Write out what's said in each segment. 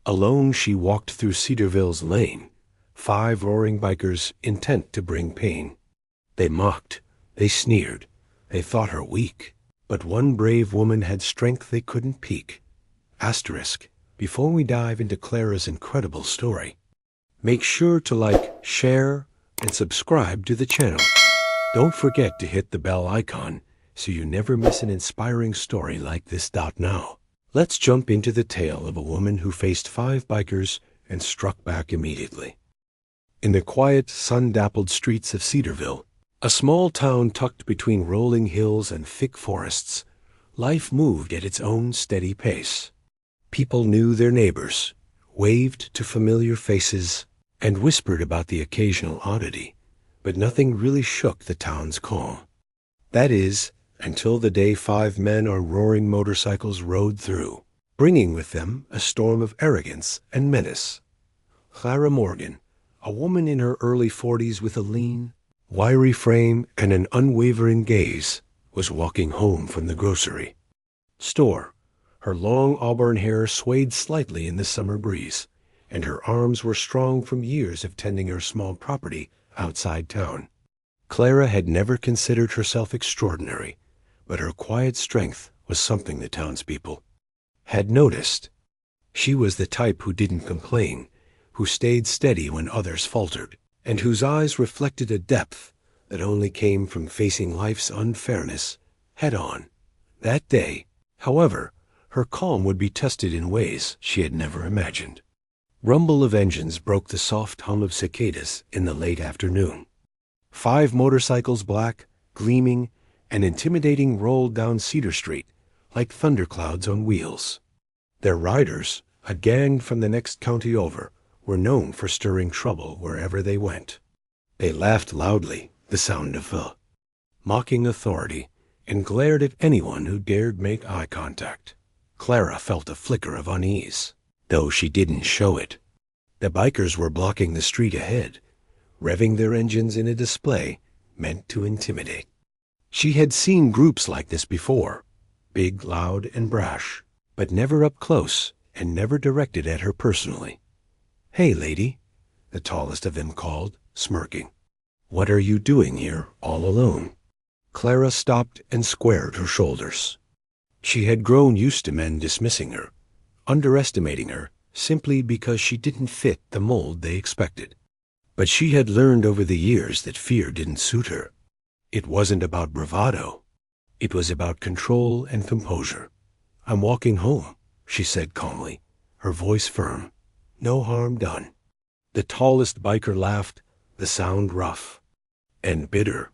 Alone she walked through Cedarville's lane, 5 roaring bikers intent to bring pain. They mocked, they sneered, they thought her weak, but one brave woman had strength they couldn't peak. Asterisk, before we dive into Clara's incredible story, make sure to like, share, and subscribe to the channel. Don't forget to hit the bell icon so you never miss an inspiring story like this. Now, let's jump into the tale of a woman who faced 5 bikers and struck back immediately. In the quiet, sun-dappled streets of Cedarville, a small town tucked between rolling hills and thick forests, life moved at its own steady pace. People knew their neighbors, waved to familiar faces, and whispered about the occasional oddity, but nothing really shook the town's calm. That is, until the day 5 men on roaring motorcycles rode through, bringing with them a storm of arrogance and menace. Clara Morgan, a woman in her early 40s with a lean, wiry frame and an unwavering gaze, was walking home from the grocery store. Her long auburn hair swayed slightly in the summer breeze, and her arms were strong from years of tending her small property outside town. Clara had never considered herself extraordinary, but her quiet strength was something the townspeople had noticed. She was the type who didn't complain, who stayed steady when others faltered, and whose eyes reflected a depth that only came from facing life's unfairness head-on. That day, however, her calm would be tested in ways she had never imagined. Rumble of engines broke the soft hum of cicadas in the late afternoon. 5 motorcycles, black, gleaming, and intimidating, rolled down Cedar Street like thunderclouds on wheels. Their riders, a gang from the next county over, were known for stirring trouble wherever they went. They laughed loudly, the sound of mocking authority, and glared at anyone who dared make eye contact. Clara felt a flicker of unease, though she didn't show it. The bikers were blocking the street ahead, revving their engines in a display meant to intimidate. She had seen groups like this before, big, loud, and brash, but never up close and never directed at her personally. "Hey, lady," the tallest of them called, smirking. "What are you doing here all alone?" Clara stopped and squared her shoulders. She had grown used to men dismissing her, underestimating her, simply because she didn't fit the mold they expected. But she had learned over the years that fear didn't suit her. It wasn't about bravado. It was about control and composure. "I'm walking home," she said calmly, her voice firm. "No harm done." The tallest biker laughed, the sound rough and bitter.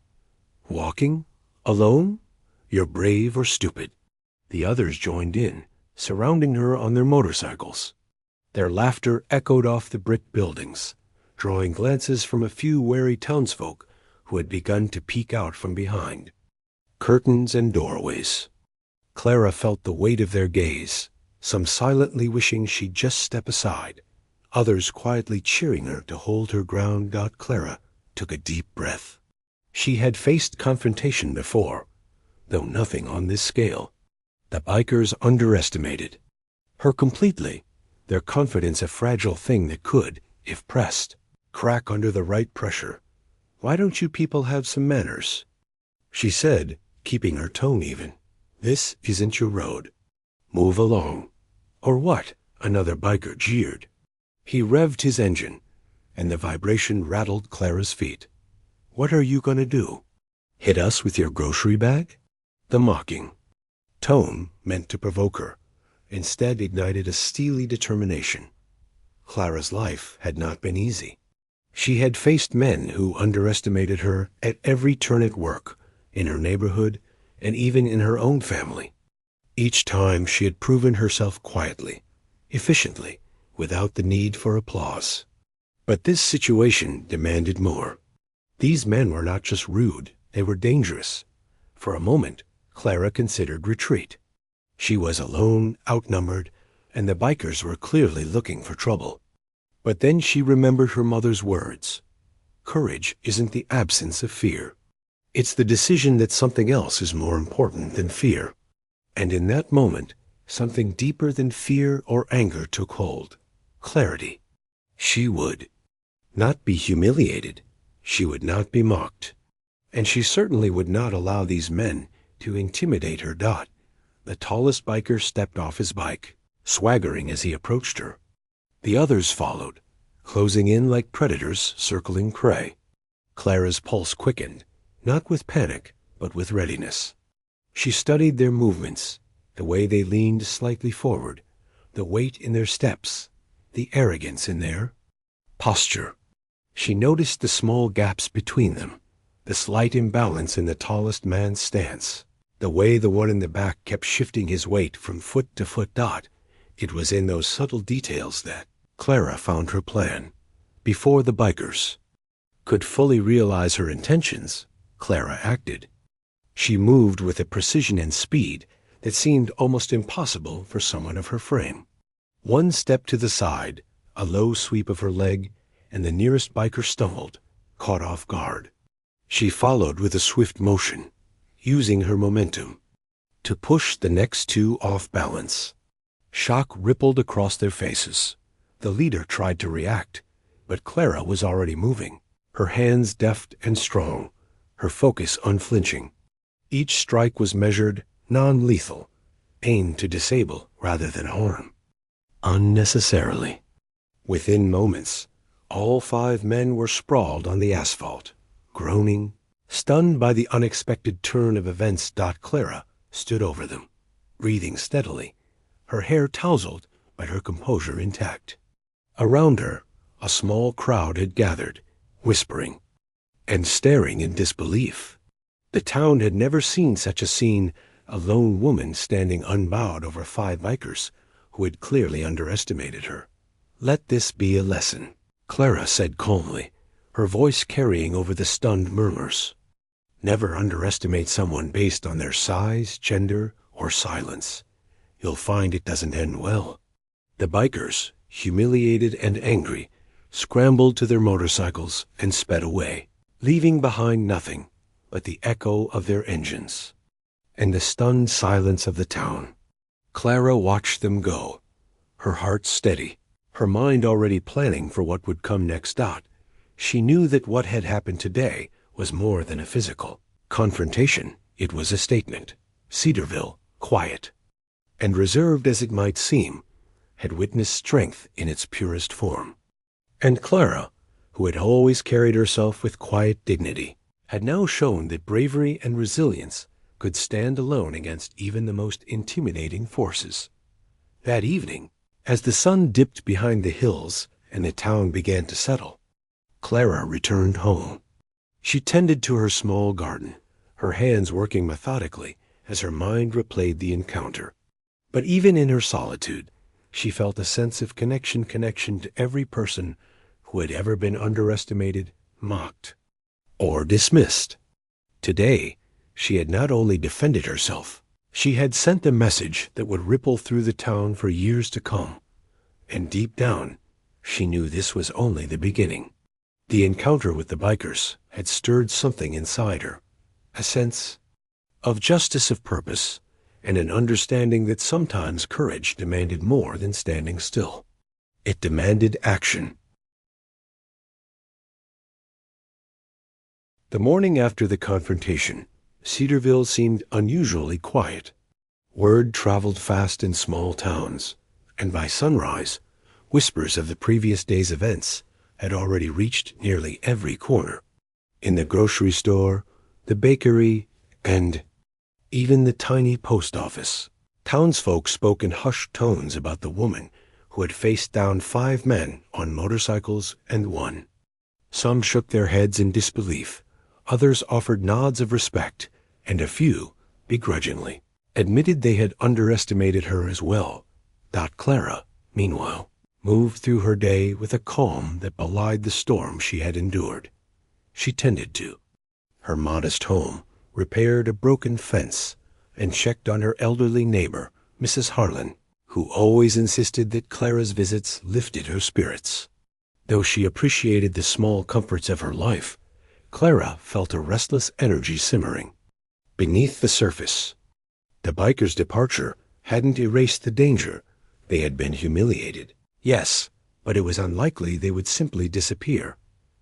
"Walking? Alone? You're brave or stupid." The others joined in, surrounding her on their motorcycles. Their laughter echoed off the brick buildings, drawing glances from a few wary townsfolk who had begun to peek out from behind curtains and doorways. Clara felt the weight of their gaze, some silently wishing she'd just step aside, others quietly cheering her to hold her ground. Clara took a deep breath. She had faced confrontation before, though nothing on this scale. The bikers underestimated her completely, their confidence a fragile thing that could, if pressed, crack under the right pressure. "Why don't you people have some manners?" she said, keeping her tone even. "This isn't your road. Move along." "Or what?" another biker jeered. He revved his engine, and the vibration rattled Clara's feet. "What are you going to do? Hit us with your grocery bag?" The mocking tone, meant to provoke her, instead ignited a steely determination. Clara's life had not been easy. She had faced men who underestimated her at every turn at work, in her neighborhood, and even in her own family. Each time she had proven herself quietly, efficiently, without the need for applause. But this situation demanded more. These men were not just rude, they were dangerous. For a moment, Clara considered retreat. She was alone, outnumbered, and the bikers were clearly looking for trouble. But then she remembered her mother's words. Courage isn't the absence of fear. It's the decision that something else is more important than fear. And in that moment, something deeper than fear or anger took hold. clarity. She would not be humiliated. She would not be mocked. And she certainly would not allow these men to intimidate her. The tallest biker stepped off his bike, swaggering as he approached her. The others followed, closing in like predators circling prey. Clara's pulse quickened, not with panic, but with readiness. She studied their movements, the way they leaned slightly forward, the weight in their steps, the arrogance in their posture. She noticed the small gaps between them, the slight imbalance in the tallest man's stance, the way the one in the back kept shifting his weight from foot to foot. It was in those subtle details that Clara found her plan. Before the bikers could fully realize her intentions, Clara acted. She moved with a precision and speed that seemed almost impossible for someone of her frame. One step to the side, a low sweep of her leg, and the nearest biker stumbled, caught off guard. She followed with a swift motion, using her momentum to push the next two off balance. Shock rippled across their faces. The leader tried to react, but Clara was already moving, her hands deft and strong, her focus unflinching. Each strike was measured, non-lethal, aimed to disable rather than harm. Unnecessarily. Within moments, all 5 men were sprawled on the asphalt, groaning, stunned by the unexpected turn of events. Clara stood over them, breathing steadily, her hair tousled but her composure intact. Around her, a small crowd had gathered, whispering and staring in disbelief. The town had never seen such a scene, a lone woman standing unbowed over 5 bikers who had clearly underestimated her. "Let this be a lesson," Clara said calmly, her voice carrying over the stunned murmurs. "Never underestimate someone based on their size, gender, or silence. You'll find it doesn't end well." The bikers, humiliated and angry, scrambled to their motorcycles and sped away, leaving behind nothing but the echo of their engines and the stunned silence of the town. Clara watched them go, her heart steady, her mind already planning for what would come next. She knew that what had happened today was more than a physical confrontation. It was a statement. Cedarville, quiet and reserved as it might seem, had witnessed strength in its purest form. And Clara, who had always carried herself with quiet dignity, had now shown that bravery and resilience could stand alone against even the most intimidating forces. That evening, as the sun dipped behind the hills and the town began to settle, Clara returned home. She tended to her small garden, her hands working methodically as her mind replayed the encounter. But even in her solitude, she felt a sense of connection to every person who had ever been underestimated, mocked, or dismissed. Today, she had not only defended herself, she had sent a message that would ripple through the town for years to come. And deep down, she knew this was only the beginning. The encounter with the bikers had stirred something inside her, a sense of justice, of purpose, and an understanding that sometimes courage demanded more than standing still. It demanded action. The morning after the confrontation, Cedarville seemed unusually quiet. Word traveled fast in small towns, and by sunrise, whispers of the previous day's events had already reached nearly every corner. In the grocery store, the bakery, and even the tiny post office, townsfolk spoke in hushed tones about the woman who had faced down 5 men on motorcycles and won. Some shook their heads in disbelief, others offered nods of respect, and a few, begrudgingly, admitted they had underestimated her as well. Clara, meanwhile, moved through her day with a calm that belied the storm she had endured. She tended to her modest home, repaired a broken fence, and checked on her elderly neighbor, Mrs. Harlan, who always insisted that Clara's visits lifted her spirits. Though she appreciated the small comforts of her life, Clara felt a restless energy simmering beneath the surface. The bikers' departure hadn't erased the danger. They had been humiliated. Yes, but it was unlikely they would simply disappear.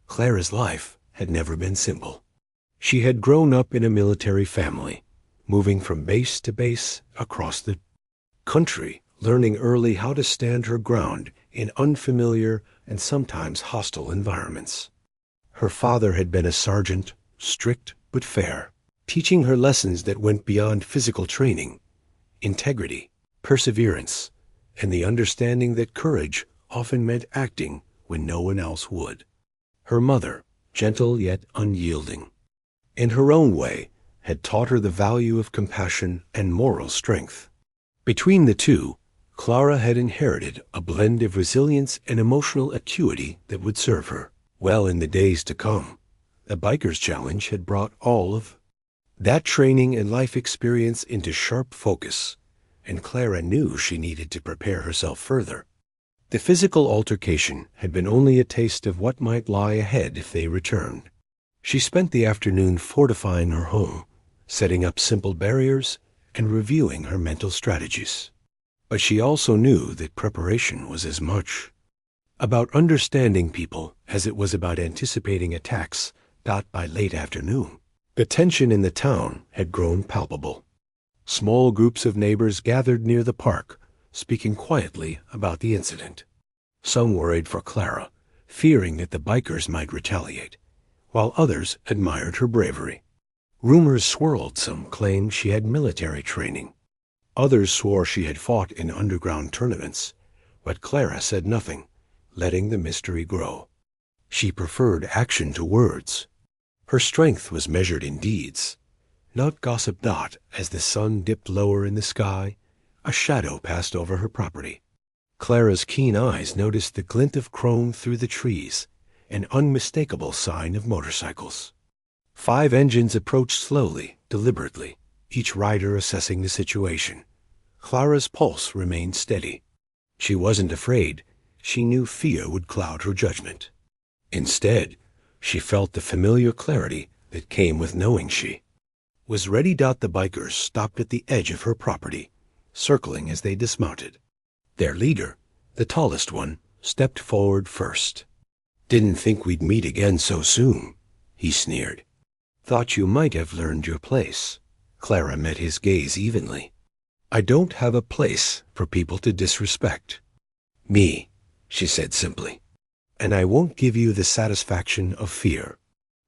Clara's life had never been simple. She had grown up in a military family, moving from base to base across the country, learning early how to stand her ground in unfamiliar and sometimes hostile environments. Her father had been a sergeant, strict but fair, teaching her lessons that went beyond physical training: integrity, perseverance, and the understanding that courage often meant acting when no one else would. Her mother, gentle yet unyielding, in her own way, had taught her the value of compassion and moral strength. Between the two, Clara had inherited a blend of resilience and emotional acuity that would serve her well in the days to come. The Biker's Challenge had brought all of that training and life experience into sharp focus, and Clara knew she needed to prepare herself further. The physical altercation had been only a taste of what might lie ahead if they returned. She spent the afternoon fortifying her home, setting up simple barriers, and reviewing her mental strategies. But she also knew that preparation was as much about understanding people as it was about anticipating attacks. By late afternoon, the tension in the town had grown palpable. Small groups of neighbors gathered near the park, speaking quietly about the incident. Some worried for Clara, fearing that the bikers might retaliate, while others admired her bravery. Rumors swirled. Some claimed she had military training. Others swore she had fought in underground tournaments, but Clara said nothing, letting the mystery grow. She preferred action to words. Her strength was measured in deeds, not gossip. As the sun dipped lower in the sky, a shadow passed over her property. Clara's keen eyes noticed the glint of chrome through the trees, an unmistakable sign of motorcycles. 5 engines approached slowly, deliberately, each rider assessing the situation. Clara's pulse remained steady. She wasn't afraid. She knew fear would cloud her judgment. Instead, she felt the familiar clarity that came with knowing she was ready. The bikers stopped at the edge of her property, circling as they dismounted. Their leader, the tallest one, stepped forward first. "Didn't think we'd meet again so soon," he sneered. "Thought you might have learned your place." Clara met his gaze evenly. "I don't have a place for people to disrespect me," she said simply. "And I won't give you the satisfaction of fear."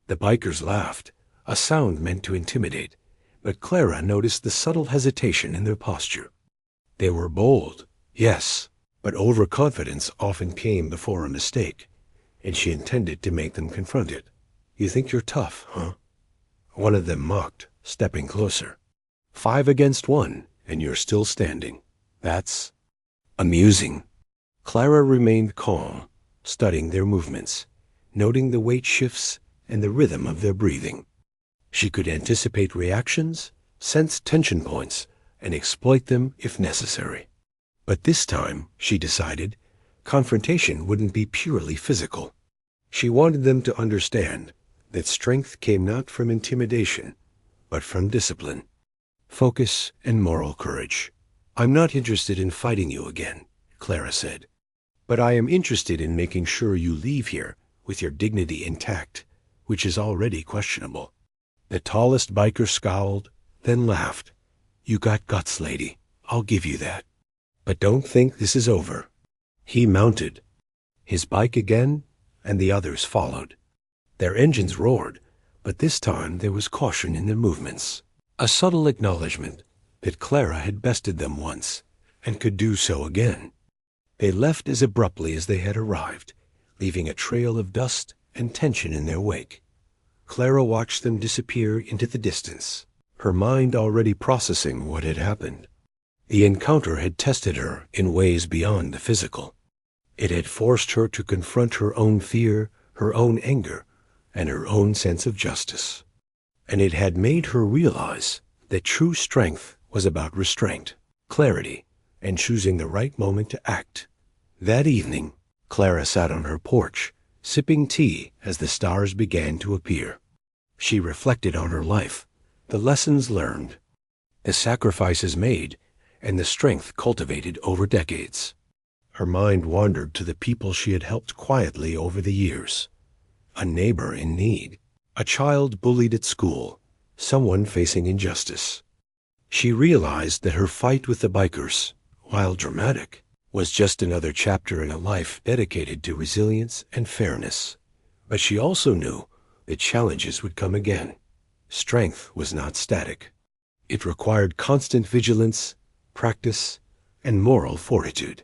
The bikers laughed, a sound meant to intimidate, but Clara noticed the subtle hesitation in their posture. They were bold, yes, but overconfidence often came before a mistake, and she intended to make them confront it. "You think you're tough, huh?" one of them mocked, stepping closer. 5 against 1, and you're still standing. That's amusing." Clara remained calm, studying their movements, noting the weight shifts and the rhythm of their breathing. She could anticipate reactions, sense tension points, and exploit them if necessary. But this time, she decided, confrontation wouldn't be purely physical. She wanted them to understand that strength came not from intimidation, but from discipline, focus, and moral courage. "I'm not interested in fighting you again," Clara said, "but I am interested in making sure you leave here with your dignity intact, which is already questionable." The tallest biker scowled, then laughed. "You got guts, lady. I'll give you that. But don't think this is over." He mounted his bike again, and the others followed. Their engines roared, but this time there was caution in their movements, a subtle acknowledgement that Clara had bested them once and could do so again. They left as abruptly as they had arrived, leaving a trail of dust and tension in their wake. Clara watched them disappear into the distance, her mind already processing what had happened. The encounter had tested her in ways beyond the physical. It had forced her to confront her own fear, her own anger, and her own sense of justice. And it had made her realize that true strength was about restraint, clarity, and choosing the right moment to act. That evening, Clara sat on her porch, sipping tea as the stars began to appear. She reflected on her life, the lessons learned, the sacrifices made, and the strength cultivated over decades. Her mind wandered to the people she had helped quietly over the years. A neighbor in need, a child bullied at school, someone facing injustice. She realized that her fight with the bikers, while dramatic, was just another chapter in a life dedicated to resilience and fairness. But she also knew that challenges would come again. Strength was not static. It required constant vigilance, practice, and moral fortitude.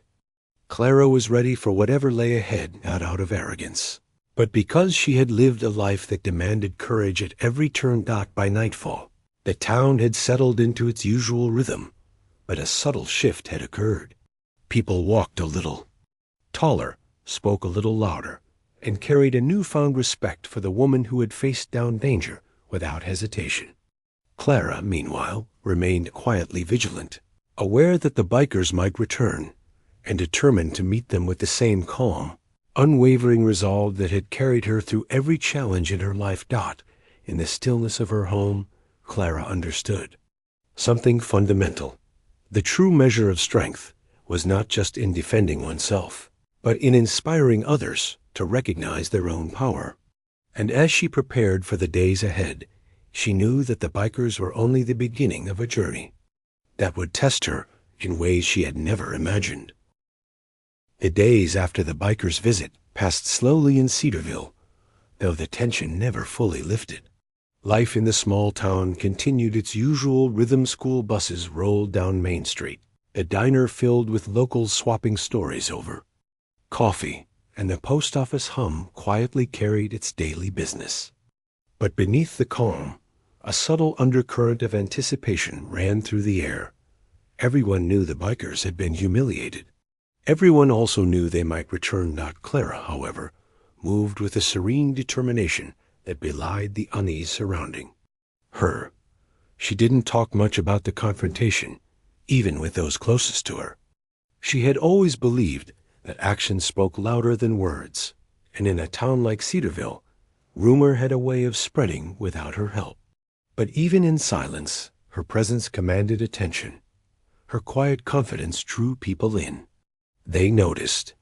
Clara was ready for whatever lay ahead, not out of arrogance, but because she had lived a life that demanded courage at every turn. By nightfall, the town had settled into its usual rhythm, but a subtle shift had occurred. People walked a little taller, spoke a little louder, and carried a newfound respect for the woman who had faced down danger without hesitation. Clara, meanwhile, remained quietly vigilant, aware that the bikers might return, and determined to meet them with the same calm, unwavering resolve that had carried her through every challenge in her life. In the stillness of her home, Clara understood something fundamental. The true measure of strength was not just in defending oneself, but in inspiring others to recognize their own power. And as she prepared for the days ahead, she knew that the bikers were only the beginning of a journey that would test her in ways she had never imagined. The days after the bikers' visit passed slowly in Cedarville, though the tension never fully lifted. Life in the small town continued its usual rhythm. School buses rolled down Main Street, a diner filled with locals swapping stories over coffee, and the post office hum quietly carried its daily business. But beneath the calm, a subtle undercurrent of anticipation ran through the air. Everyone knew the bikers had been humiliated. Everyone also knew they might return. Clara, however, moved with a serene determination that belied the unease surrounding her. She didn't talk much about the confrontation, even with those closest to her. She had always believed that actions spoke louder than words, and in a town like Cedarville, rumor had a way of spreading without her help. But even in silence, her presence commanded attention. Her quiet confidence drew people in. They noticed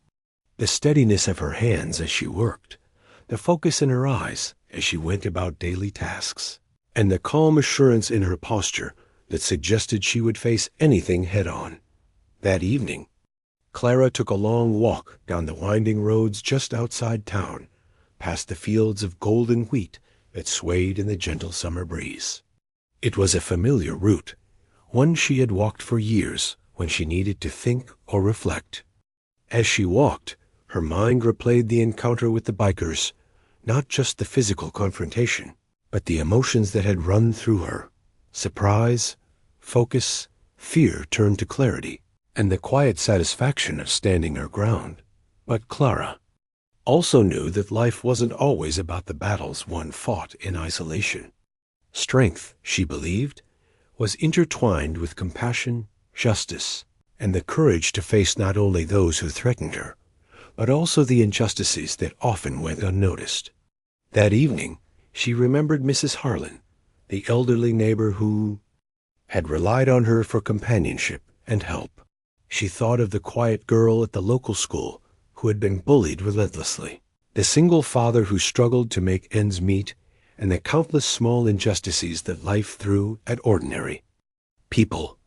the steadiness of her hands as she worked, the focus in her eyes as she went about daily tasks, and the calm assurance in her posture that suggested she would face anything head-on. That evening, Clara took a long walk down the winding roads just outside town, past the fields of golden wheat that swayed in the gentle summer breeze. It was a familiar route, one she had walked for years when she needed to think or reflect. As she walked, her mind replayed the encounter with the bikers, not just the physical confrontation, but the emotions that had run through her. Surprise, focus, fear turned to clarity, and the quiet satisfaction of standing her ground. But Clara also knew that life wasn't always about the battles one fought in isolation. Strength, she believed, was intertwined with compassion, justice, and the courage to face not only those who threatened her, but also the injustices that often went unnoticed. That evening, she remembered Mrs. Harlan, the elderly neighbor who had relied on her for companionship and help. She thought of the quiet girl at the local school who had been bullied relentlessly, the single father who struggled to make ends meet, and the countless small injustices that life threw at ordinary people.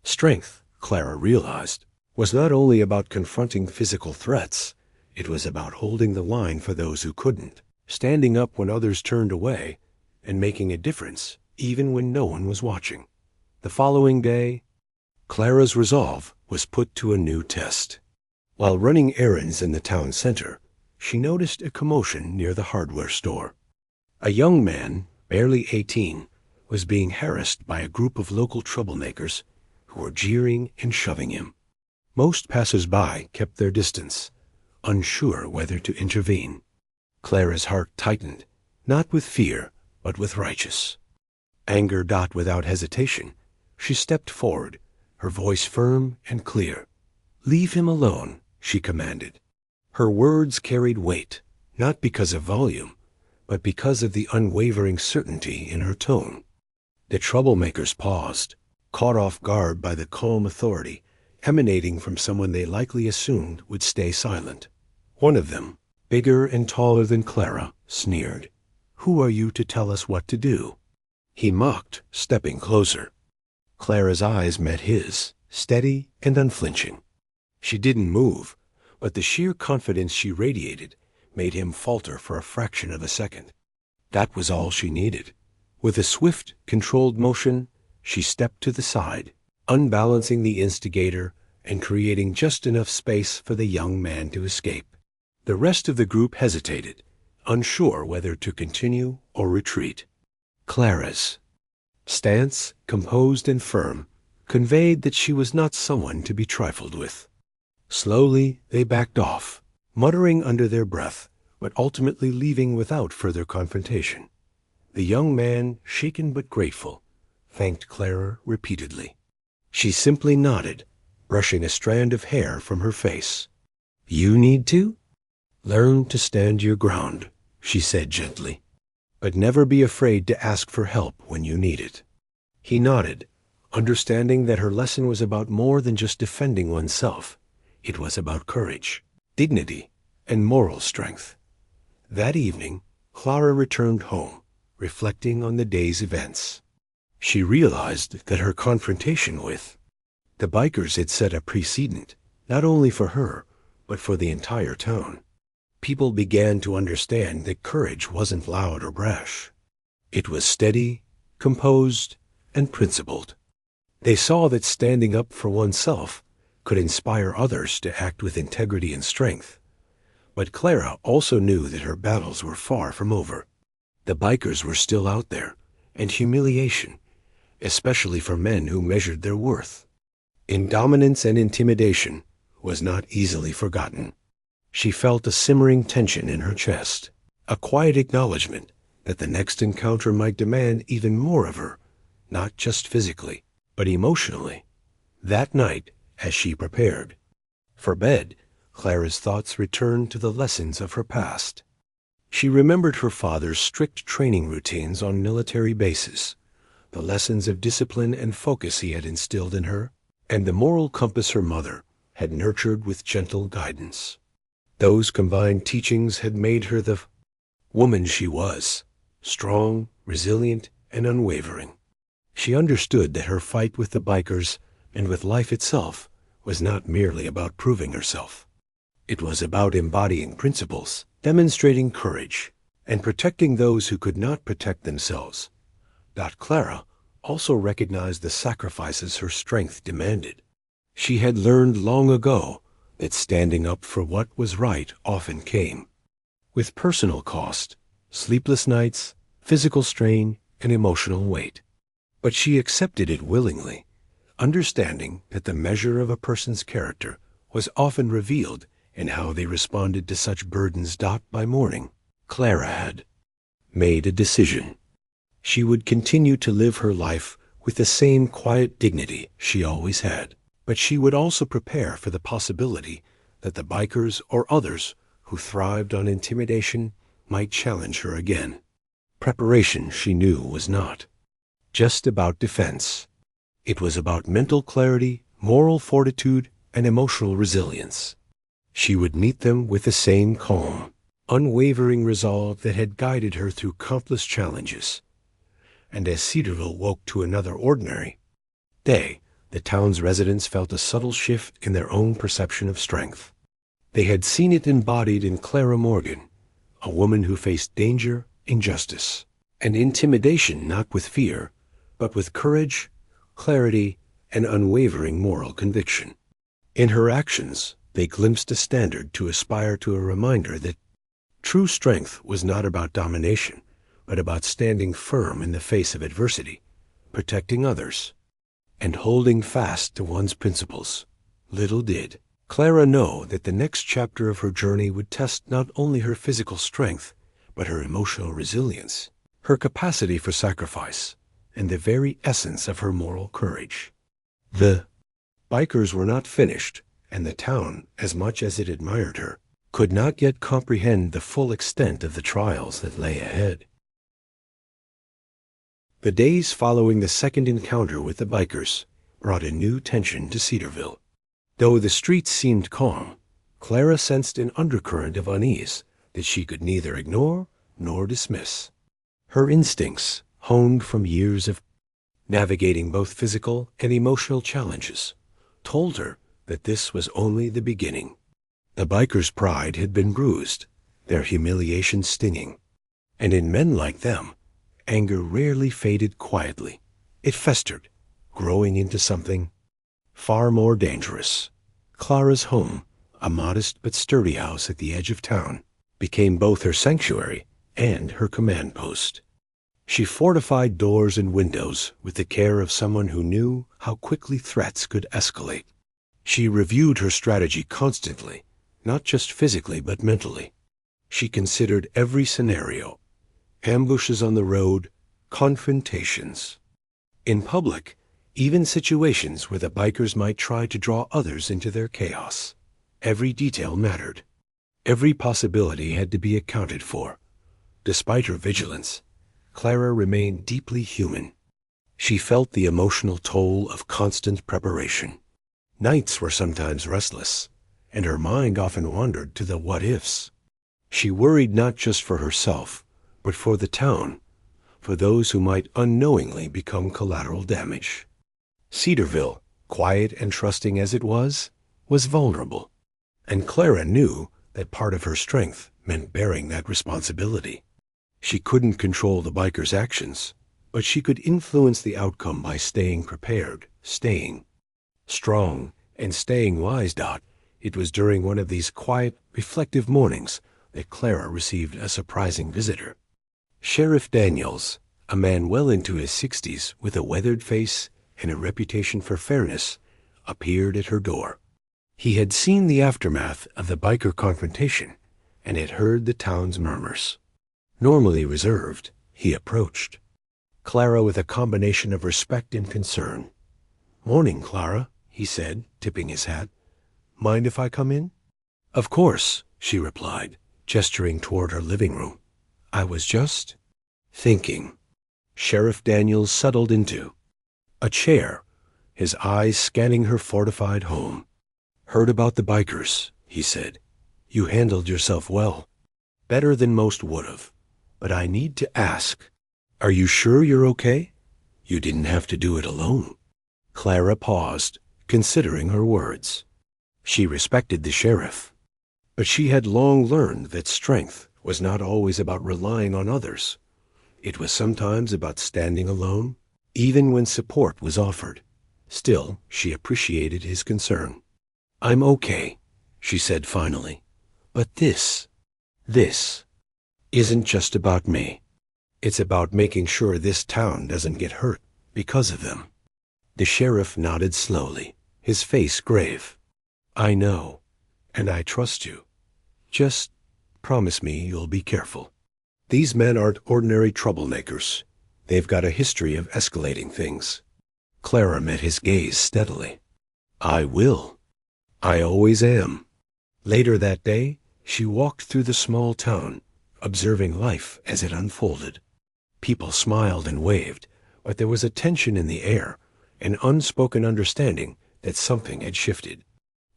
Strength, Clara realized, was not only about confronting physical threats, it was about holding the line for those who couldn't, standing up when others turned away, and making a difference even when no one was watching. The following day, Clara's resolve was put to a new test. While running errands in the town center, she noticed a commotion near the hardware store. A young man, barely 18, was being harassed by a group of local troublemakers who were jeering and shoving him. Most passers-by kept their distance, unsure whether to intervene. Clara's heart tightened, not with fear, but with righteous anger. Without hesitation, she stepped forward, her voice firm and clear. "Leave him alone," she commanded. Her words carried weight, not because of volume, but because of the unwavering certainty in her tone. The troublemakers paused, caught off guard by the calm authority, emanating from someone they likely assumed would stay silent. One of them, bigger and taller than Clara, sneered. "Who are you to tell us what to do?" He mocked, stepping closer. Clara's eyes met his, steady and unflinching. She didn't move, but the sheer confidence she radiated made him falter for a fraction of a second. That was all she needed. With a swift, controlled motion, she stepped to the side, unbalancing the instigator and creating just enough space for the young man to escape. The rest of the group hesitated, unsure whether to continue or retreat. Clara's stance, composed and firm, conveyed that she was not someone to be trifled with. Slowly they backed off, muttering under their breath, but ultimately leaving without further confrontation. The young man, shaken but grateful, thanked Clara repeatedly. She simply nodded, brushing a strand of hair from her face. "You need to? Learn to stand your ground," she said gently. "But never be afraid to ask for help when you need it." He nodded, understanding that her lesson was about more than just defending oneself. It was about courage, dignity, and moral strength. That evening, Clara returned home, reflecting on the day's events. She realized that her confrontation with the bikers had set a precedent, not only for her, but for the entire town. People began to understand that courage wasn't loud or brash. It was steady, composed, and principled. They saw that standing up for oneself could inspire others to act with integrity and strength. But Clara also knew that her battles were far from over. The bikers were still out there, and humiliation, especially for men who measured their worth. Indominance and intimidation was not easily forgotten. She felt a simmering tension in her chest, a quiet acknowledgement that the next encounter might demand even more of her, not just physically, but emotionally. That night, as she prepared for bed, Clara's thoughts returned to the lessons of her past. She remembered her father's strict training routines on military bases, the lessons of discipline and focus he had instilled in her, and the moral compass her mother had nurtured with gentle guidance. Those combined teachings had made her the woman she was, strong, resilient, and unwavering. She understood that her fight with the bikers and with life itself was not merely about proving herself. It was about embodying principles, demonstrating courage, and protecting those who could not protect themselves. Clara also recognized the sacrifices her strength demanded. She had learned long ago that standing up for what was right often came with personal cost, sleepless nights, physical strain, and emotional weight. But she accepted it willingly, understanding that the measure of a person's character was often revealed in how they responded to such burdens. By morning, Clara had made a decision. She would continue to live her life with the same quiet dignity she always had, but she would also prepare for the possibility that the bikers or others who thrived on intimidation might challenge her again. Preparation, she knew, was not just about defense. It was about mental clarity, moral fortitude, and emotional resilience. She would meet them with the same calm, unwavering resolve that had guided her through countless challenges. And as Cedarville woke to another ordinary day, the town's residents felt a subtle shift in their own perception of strength. They had seen it embodied in Clara Morgan, a woman who faced danger, injustice, and intimidation not with fear, but with courage, clarity, and unwavering moral conviction. In her actions, they glimpsed a standard to aspire to, a reminder that true strength was not about domination, but about standing firm in the face of adversity, protecting others, and holding fast to one's principles. Little did Clara know that the next chapter of her journey would test not only her physical strength, but her emotional resilience, her capacity for sacrifice, and the very essence of her moral courage. The bikers were not finished, and the town, as much as it admired her, could not yet comprehend the full extent of the trials that lay ahead. The days following the second encounter with the bikers brought a new tension to Cedarville. Though the streets seemed calm, Clara sensed an undercurrent of unease that she could neither ignore nor dismiss. Her instincts, honed from years of navigating both physical and emotional challenges, told her that this was only the beginning. The bikers' pride had been bruised, their humiliation stinging. And in men like them, anger rarely faded quietly. It festered, growing into something far more dangerous. Clara's home, a modest but sturdy house at the edge of town, became both her sanctuary and her command post. She fortified doors and windows with the care of someone who knew how quickly threats could escalate. She reviewed her strategy constantly, not just physically but mentally. She considered every scenario: ambushes on the road, confrontations in public, even situations where the bikers might try to draw others into their chaos. Every detail mattered. Every possibility had to be accounted for. Despite her vigilance, Clara remained deeply human. She felt the emotional toll of constant preparation. Nights were sometimes restless, and her mind often wandered to the what-ifs. She worried not just for herself, but for the town, for those who might unknowingly become collateral damage. Cedarville, quiet and trusting as it was vulnerable, and Clara knew that part of her strength meant bearing that responsibility. She couldn't control the bikers' actions, but she could influence the outcome by staying prepared, staying strong, and staying wise. It was during one of these quiet, reflective mornings that Clara received a surprising visitor. Sheriff Daniels, a man well into his 60s with a weathered face and a reputation for fairness, appeared at her door. He had seen the aftermath of the biker confrontation and had heard the town's murmurs. Normally reserved, he approached Clara with a combination of respect and concern. "Morning, Clara," he said, tipping his hat. "Mind if I come in?" "Of course," she replied, gesturing toward her living room. "I was just thinking." Sheriff Daniels settled into a chair, his eyes scanning her fortified home. "Heard about the bikers," he said. "You handled yourself well. Better than most would have. But I need to ask, are you sure you're okay? You didn't have to do it alone." Clara paused, considering her words. She respected the sheriff, but she had long learned that strength was not always about relying on others. It was sometimes about standing alone, even when support was offered. Still, she appreciated his concern. "I'm okay," she said finally. "But this isn't just about me. It's about making sure this town doesn't get hurt because of them." The sheriff nodded slowly, his face grave. "I know, and I trust you. Just promise me you'll be careful. These men aren't ordinary troublemakers. They've got a history of escalating things." Clara met his gaze steadily. "I will. I always am." Later that day, she walked through the small town, observing life as it unfolded. People smiled and waved, but there was a tension in the air, an unspoken understanding that something had shifted.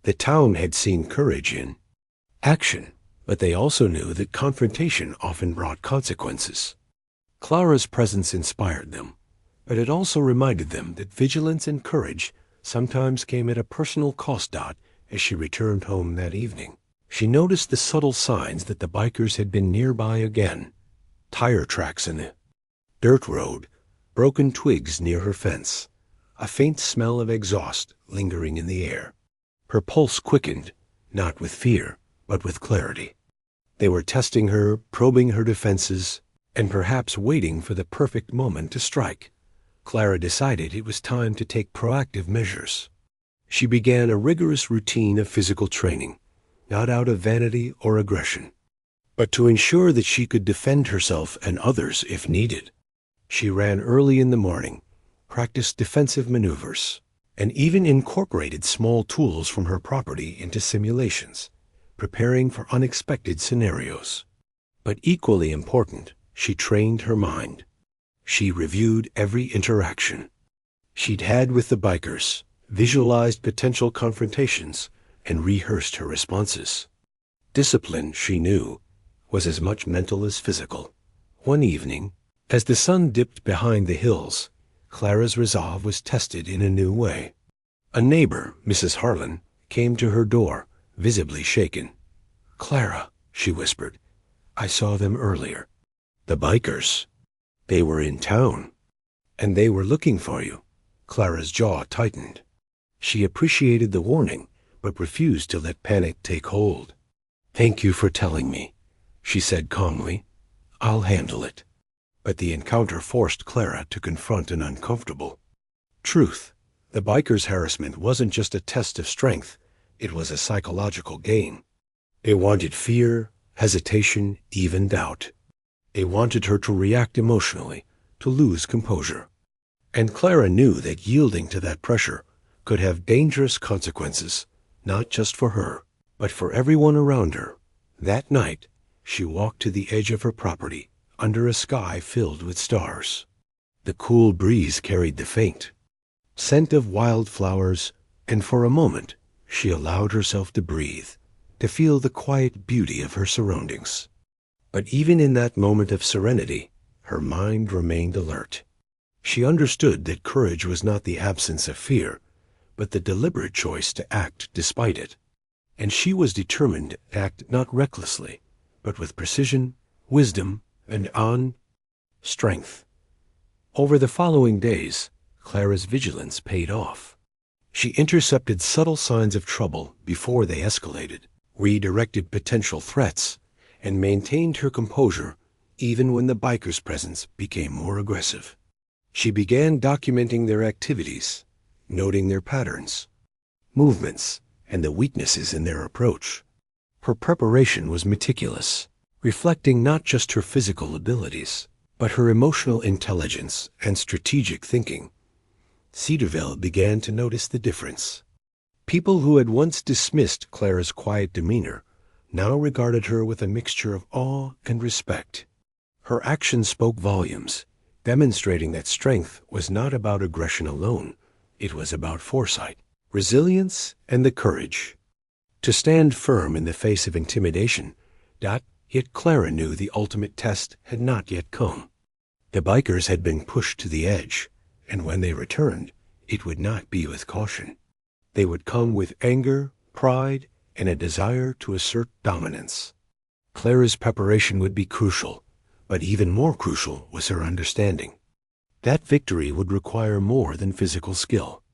The town had seen courage in action, but they also knew that confrontation often brought consequences. Clara's presence inspired them, but it also reminded them that vigilance and courage sometimes came at a personal cost. As she returned home that evening, she noticed the subtle signs that the bikers had been nearby again: tire tracks in the dirt road, broken twigs near her fence, a faint smell of exhaust lingering in the air. Her pulse quickened, not with fear, but with clarity. They were testing her, probing her defenses, and perhaps waiting for the perfect moment to strike. Clara decided it was time to take proactive measures. She began a rigorous routine of physical training, not out of vanity or aggression, but to ensure that she could defend herself and others if needed. She ran early in the morning, practiced defensive maneuvers, and even incorporated small tools from her property into simulations, preparing for unexpected scenarios. But equally important, she trained her mind. She reviewed every interaction she'd had with the bikers, visualized potential confrontations, and rehearsed her responses. Discipline, she knew, was as much mental as physical. One evening, as the sun dipped behind the hills, Clara's resolve was tested in a new way. A neighbor, Mrs. Harlan, came to her door, visibly shaken. "Clara," she whispered, "I saw them earlier. The bikers. They were in town. And they were looking for you." Clara's jaw tightened. She appreciated the warning, but refused to let panic take hold. "Thank you for telling me," she said calmly. "I'll handle it." But the encounter forced Clara to confront an uncomfortable truth. The bikers' harassment wasn't just a test of strength, it was a psychological game. They wanted fear, hesitation, even doubt. They wanted her to react emotionally, to lose composure. And Clara knew that yielding to that pressure could have dangerous consequences, not just for her, but for everyone around her. That night, she walked to the edge of her property, under a sky filled with stars. The cool breeze carried the faint scent of wildflowers, and for a moment she allowed herself to breathe, to feel the quiet beauty of her surroundings. But even in that moment of serenity, her mind remained alert. She understood that courage was not the absence of fear, but the deliberate choice to act despite it. And she was determined to act not recklessly, but with precision, wisdom, and strength. Over the following days, Clara's vigilance paid off. She intercepted subtle signs of trouble before they escalated, redirected potential threats, and maintained her composure even when the bikers' presence became more aggressive. She began documenting their activities, noting their patterns, movements, and the weaknesses in their approach. Her preparation was meticulous, reflecting not just her physical abilities, but her emotional intelligence and strategic thinking. Cedarville began to notice the difference. People who had once dismissed Clara's quiet demeanor now regarded her with a mixture of awe and respect. Her actions spoke volumes, demonstrating that strength was not about aggression alone. It was about foresight, resilience, and the courage to stand firm in the face of intimidation. Yet Clara knew the ultimate test had not yet come. The bikers had been pushed to the edge, and when they returned, it would not be with caution. They would come with anger, pride, and a desire to assert dominance. Clara's preparation would be crucial, but even more crucial was her understanding. That victory would require more than physical skill.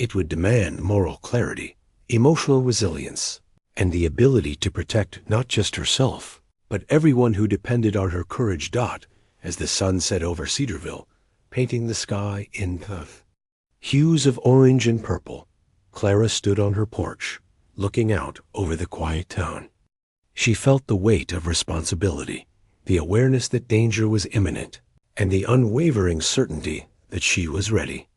It would demand moral clarity, emotional resilience, and the ability to protect not just herself, but everyone who depended on her courage. As the sun set over Cedarville, painting the sky in hues of orange and purple, Clara stood on her porch, looking out over the quiet town. She felt the weight of responsibility, the awareness that danger was imminent, and the unwavering certainty that she was ready.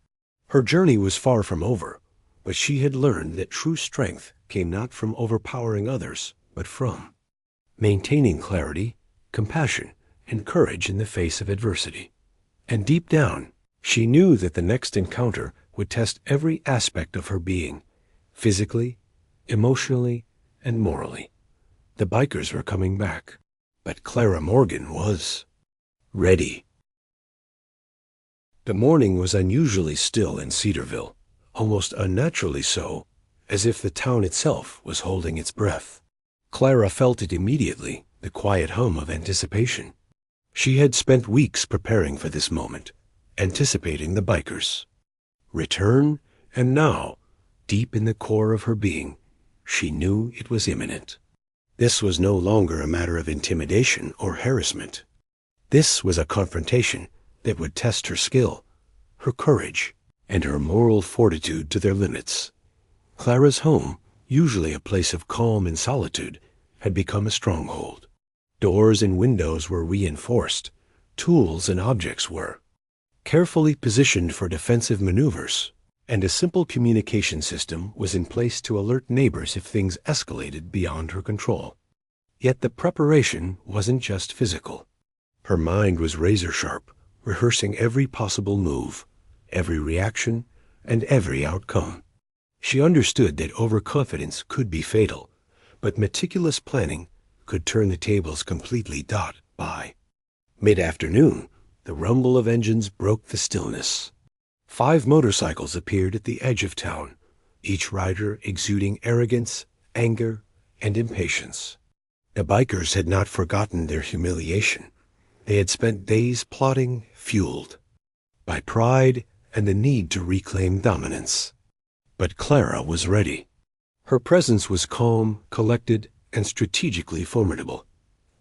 Her journey was far from over, but she had learned that true strength came not from overpowering others, but from maintaining clarity, compassion, and courage in the face of adversity. And deep down, she knew that the next encounter would test every aspect of her being, physically, emotionally, and morally. The bikers were coming back, but Clara Morgan was ready. The morning was unusually still in Cedarville, almost unnaturally so, as if the town itself was holding its breath. Clara felt it immediately, the quiet hum of anticipation. She had spent weeks preparing for this moment, anticipating the bikers' return, and now, deep in the core of her being, she knew it was imminent. This was no longer a matter of intimidation or harassment. This was a confrontation that would test her skill, her courage, and her moral fortitude to their limits. Clara's home, usually a place of calm and solitude, had become a stronghold. Doors and windows were reinforced, tools and objects were carefully positioned for defensive maneuvers, and a simple communication system was in place to alert neighbors if things escalated beyond her control. Yet the preparation wasn't just physical. Her mind was razor-sharp, rehearsing every possible move, every reaction, and every outcome. She understood that overconfidence could be fatal, but meticulous planning could turn the tables completely. By mid-afternoon, the rumble of engines broke the stillness. 5 motorcycles appeared at the edge of town, each rider exuding arrogance, anger, and impatience. The bikers had not forgotten their humiliation. They had spent days plotting, fueled by pride and the need to reclaim dominance. But Clara was ready. Her presence was calm, collected, and strategically formidable.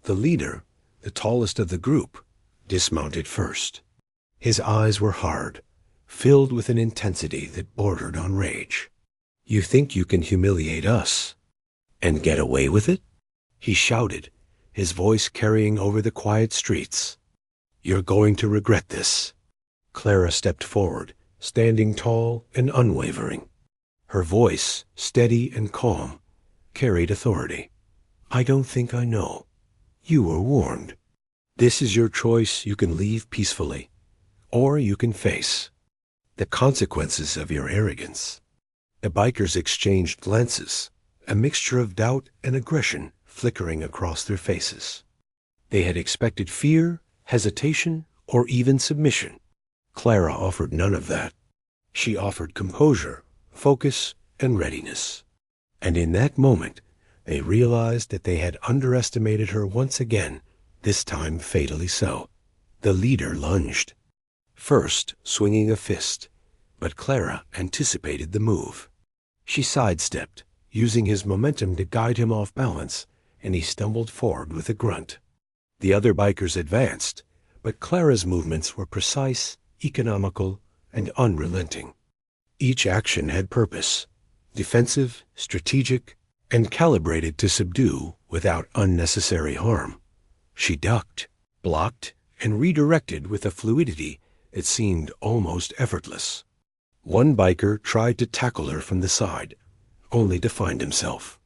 The leader, the tallest of the group, dismounted first. His eyes were hard, filled with an intensity that bordered on rage. "You think you can humiliate us and get away with it?" he shouted, his voice carrying over the quiet streets. "You're going to regret this." Clara stepped forward, standing tall and unwavering. Her voice, steady and calm, carried authority. "I don't think I know. You were warned. This is your choice. You can leave peacefully, or you can face the consequences of your arrogance." The bikers exchanged glances, a mixture of doubt and aggression flickering across their faces. They had expected fear, hesitation, or even submission. Clara offered none of that. She offered composure, focus, and readiness. And in that moment, they realized that they had underestimated her once again, this time fatally so. The leader lunged, first swinging a fist, but Clara anticipated the move. She sidestepped, using his momentum to guide him off balance, and he stumbled forward with a grunt. The other bikers advanced, but Clara's movements were precise, economical, and unrelenting. Each action had purpose, defensive, strategic, and calibrated to subdue without unnecessary harm. She ducked, blocked, and redirected with a fluidity that seemed almost effortless. One biker tried to tackle her from the side, only to find himself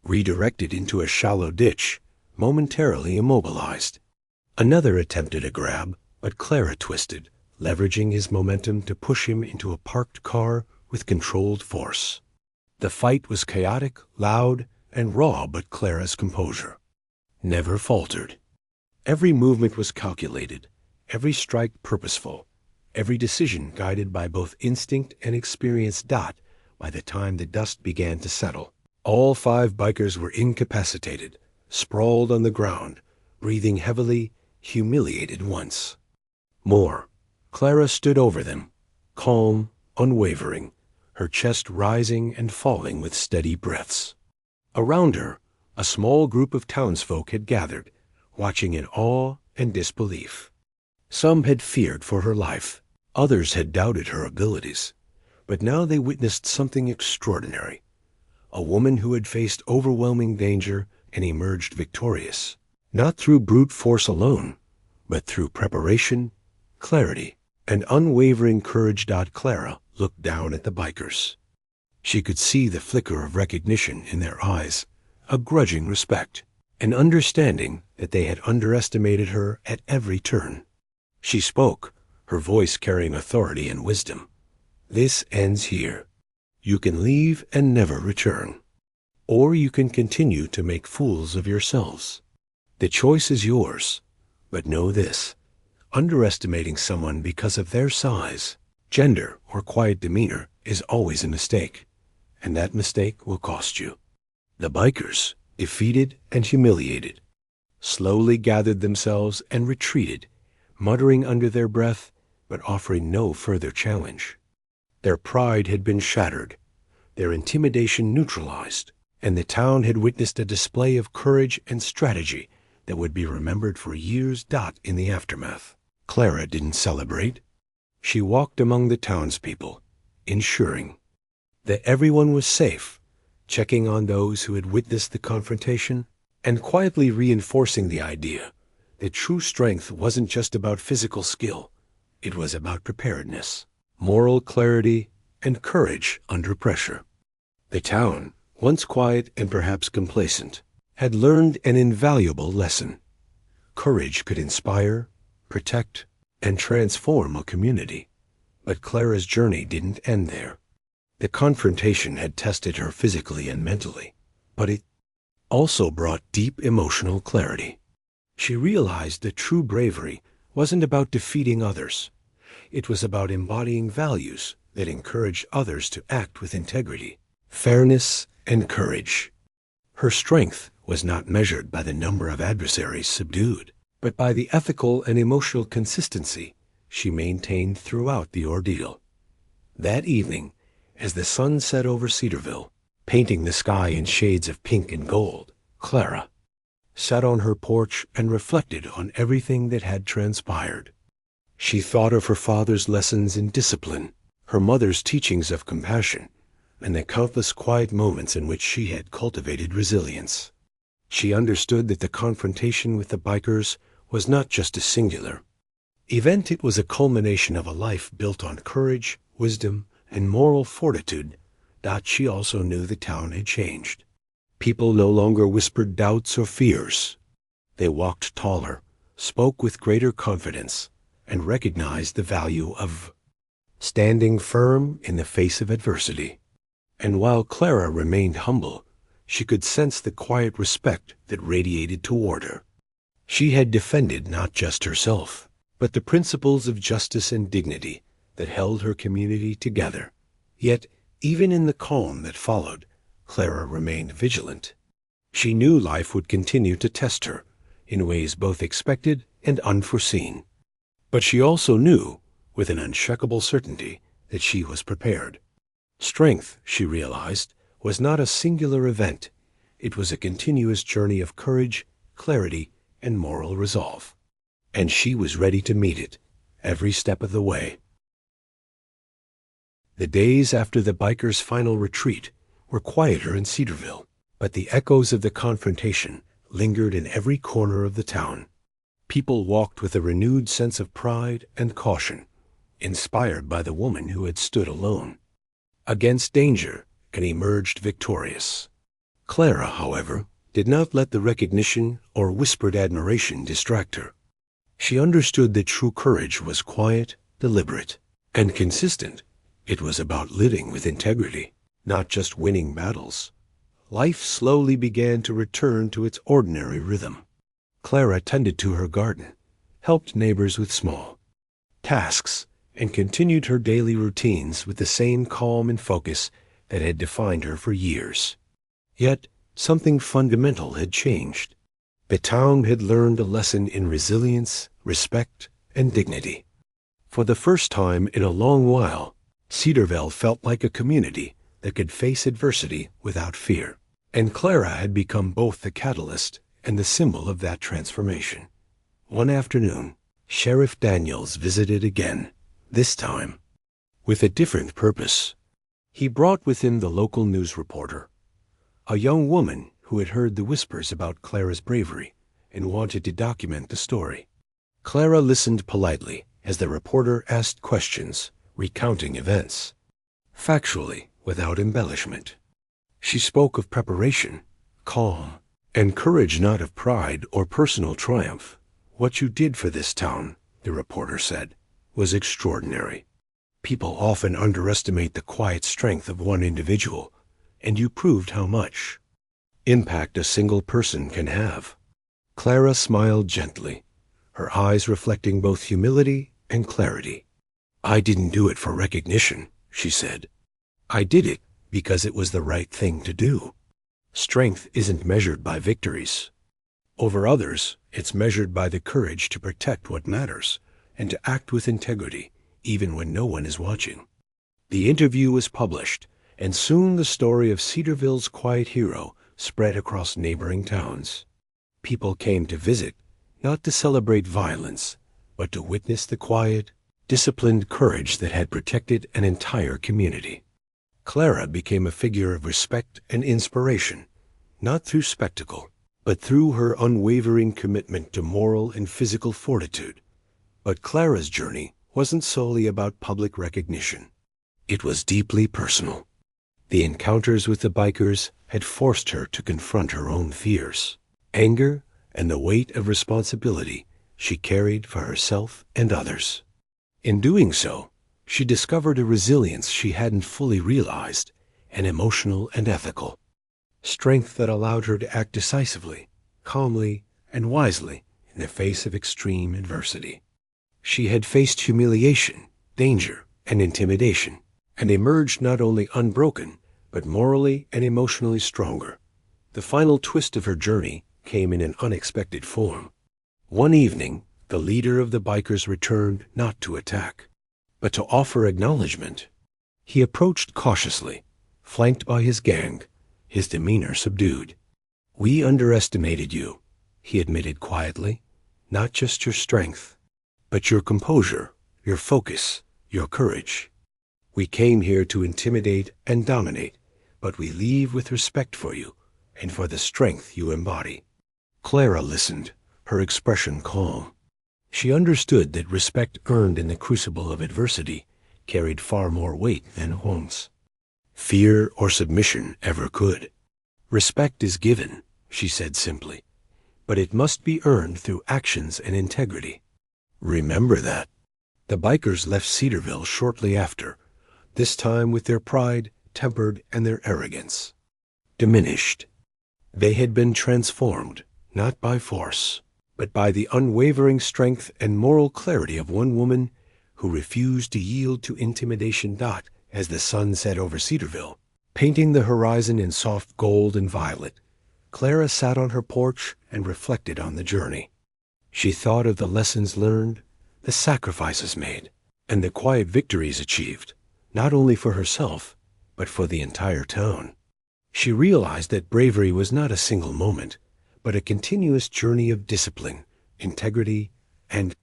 redirected into a shallow ditch, momentarily immobilized. Another attempted a grab, but Clara twisted, leveraging his momentum to push him into a parked car with controlled force. The fight was chaotic, loud, and raw, but Clara's composure never faltered. Every movement was calculated, every strike purposeful, every decision guided by both instinct and experience. By the time the dust began to settle, all 5 bikers were incapacitated, sprawled on the ground, breathing heavily, humiliated once more. Clara stood over them, calm, unwavering, her chest rising and falling with steady breaths. Around her, a small group of townsfolk had gathered, watching in awe and disbelief. Some had feared for her life, others had doubted her abilities, but now they witnessed something extraordinary. A woman who had faced overwhelming danger and emerged victorious, not through brute force alone, but through preparation, clarity, and unwavering courage. Clara looked down at the bikers. She could see the flicker of recognition in their eyes, a grudging respect, an understanding that they had underestimated her at every turn. She spoke, her voice carrying authority and wisdom. "This ends here. You can leave and never return, or you can continue to make fools of yourselves. The choice is yours, but know this: underestimating someone because of their size, gender, or quiet demeanor is always a mistake, and that mistake will cost you." The bikers, defeated and humiliated, slowly gathered themselves and retreated, muttering under their breath, but offering no further challenge. Their pride had been shattered, their intimidation neutralized, and the town had witnessed a display of courage and strategy that would be remembered for years. In the aftermath, Clara didn't celebrate. She walked among the townspeople, ensuring that everyone was safe, checking on those who had witnessed the confrontation, and quietly reinforcing the idea that true strength wasn't just about physical skill. It was about preparedness, moral clarity, and courage under pressure. The town, once quiet and perhaps complacent, had learned an invaluable lesson. Courage could inspire, protect, and transform a community. But Clara's journey didn't end there. The confrontation had tested her physically and mentally, but it also brought deep emotional clarity. She realized that true bravery wasn't about defeating others. It was about embodying values that encouraged others to act with integrity, fairness, and courage. Her strength was not measured by the number of adversaries subdued, but by the ethical and emotional consistency she maintained throughout the ordeal. That evening, as the sun set over Cedarville, painting the sky in shades of pink and gold, Clara sat on her porch and reflected on everything that had transpired. She thought of her father's lessons in discipline, her mother's teachings of compassion, and the countless quiet moments in which she had cultivated resilience. She understood that the confrontation with the bikers was not just a singular event. It was a culmination of a life built on courage, wisdom, and moral fortitude. That she also knew the town had changed. People no longer whispered doubts or fears. They walked taller, spoke with greater confidence, and recognized the value of standing firm in the face of adversity. And while Clara remained humble, she could sense the quiet respect that radiated toward her. She had defended not just herself, but the principles of justice and dignity that held her community together. Yet, even in the calm that followed, Clara remained vigilant. She knew life would continue to test her in ways both expected and unforeseen. But she also knew, with an unshakable certainty, that she was prepared. Strength, she realized, was not a singular event. It was a continuous journey of courage, clarity, and moral resolve. And she was ready to meet it, every step of the way. The days after the bikers' final retreat were quieter in Cedarville, but the echoes of the confrontation lingered in every corner of the town. People walked with a renewed sense of pride and caution, inspired by the woman who had stood alone against danger and emerged victorious. Clara, however, did not let the recognition or whispered admiration distract her. She understood that true courage was quiet, deliberate, and consistent. It was about living with integrity, not just winning battles. Life slowly began to return to its ordinary rhythm. Clara tended to her garden, helped neighbors with small tasks, and continued her daily routines with the same calm and focus that had defined her for years. Yet, something fundamental had changed. The town had learned a lesson in resilience, respect, and dignity. For the first time in a long while, Cedarville felt like a community that could face adversity without fear, and Clara had become both the catalyst and the symbol of that transformation. One afternoon, Sheriff Daniels visited again, this time with a different purpose. He brought with him the local news reporter, a young woman who had heard the whispers about Clara's bravery and wanted to document the story. Clara listened politely as the reporter asked questions, recounting events, factually, without embellishment. She spoke of preparation, calm, and courage, not of pride or personal triumph. "What you did for this town," the reporter said, "was extraordinary. People often underestimate the quiet strength of one individual, and you proved how much impact a single person can have." Clara smiled gently, her eyes reflecting both humility and clarity. "I didn't do it for recognition," she said. "I did it because it was the right thing to do. Strength isn't measured by victories over others. It's measured by the courage to protect what matters and to act with integrity, even when no one is watching." The interview was published, and soon the story of Cedarville's quiet hero spread across neighboring towns. People came to visit, not to celebrate violence, but to witness the quiet, disciplined courage that had protected an entire community. Clara became a figure of respect and inspiration, not through spectacle, but through her unwavering commitment to moral and physical fortitude. But Clara's journey wasn't solely about public recognition. It was deeply personal. The encounters with the bikers had forced her to confront her own fears, anger, and the weight of responsibility she carried for herself and others. In doing so, She discovered a resilience she hadn't fully realized, an emotional and ethical strength that allowed her to act decisively, calmly, and wisely in the face of extreme adversity. She had faced humiliation, danger, and intimidation, and emerged not only unbroken, but morally and emotionally stronger. The final twist of her journey came in an unexpected form. One evening, the leader of the bikers returned not to attack, but to offer acknowledgement. He approached cautiously, flanked by his gang, his demeanor subdued. "We underestimated you," he admitted quietly. "Not just your strength, but your composure, your focus, your courage. We came here to intimidate and dominate, but we leave with respect for you and for the strength you embody." Clara listened, her expression calm. She understood that respect earned in the crucible of adversity carried far more weight than wounds, fear, or submission ever could. "Respect is given," she said simply, "but it must be earned through actions and integrity. Remember that." The bikers left Cedarville shortly after, this time with their pride tempered and their arrogance diminished. They had been transformed, not by force, but by the unwavering strength and moral clarity of one woman who refused to yield to intimidation. As the sun set over Cedarville, painting the horizon in soft gold and violet, Clara sat on her porch and reflected on the journey. She thought of the lessons learned, the sacrifices made, and the quiet victories achieved, not only for herself, but for the entire town. She realized that bravery was not a single moment, but a continuous journey of discipline, integrity, and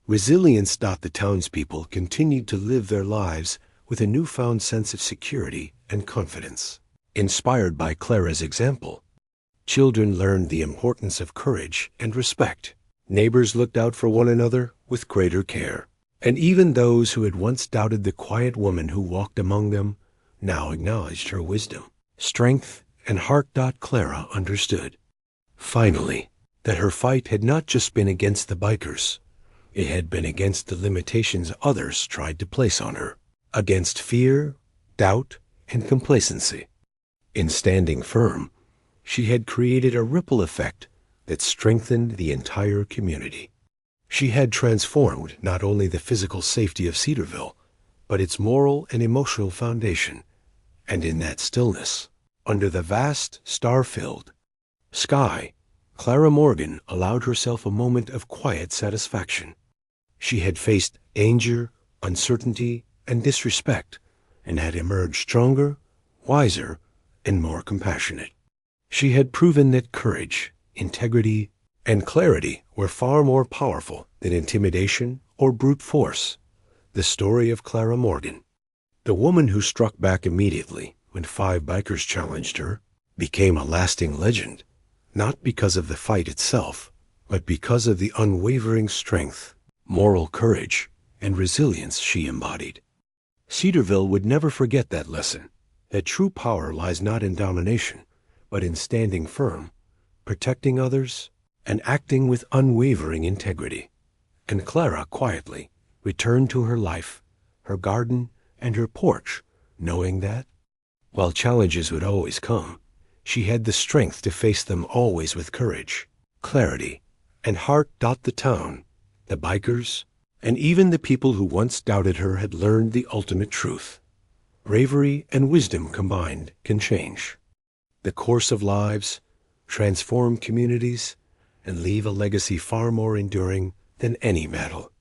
resilience. The townspeople continued to live their lives with a newfound sense of security and confidence. Inspired by Clara's example, children learned the importance of courage and respect. Neighbors looked out for one another with greater care, and even those who had once doubted the quiet woman who walked among them now acknowledged her wisdom, strength, and heart. Clara understood, finally, that her fight had not just been against the bikers. It had been against the limitations others tried to place on her, against fear, doubt, and complacency. In standing firm, she had created a ripple effect that strengthened the entire community. She had transformed not only the physical safety of Cedarville, but its moral and emotional foundation. And in that stillness, under the vast, star-filled sky, Clara Morgan allowed herself a moment of quiet satisfaction. She had faced danger, uncertainty, and disrespect, and had emerged stronger, wiser, and more compassionate. She had proven that courage, integrity, and clarity were far more powerful than intimidation or brute force. The story of Clara Morgan, the woman who struck back immediately when 5 bikers challenged her, became a lasting legend, not because of the fight itself, but because of the unwavering strength, moral courage, and resilience she embodied. Cedarville would never forget that lesson, that true power lies not in domination, but in standing firm, protecting others, and acting with unwavering integrity. And Clara quietly returned to her life, her garden, and her porch, knowing that, while challenges would always come, she had the strength to face them always with courage, clarity, and heart. The town, the bikers, and even the people who once doubted her had learned the ultimate truth. Bravery and wisdom combined can change the course of lives, transform communities, and leave a legacy far more enduring than any battle.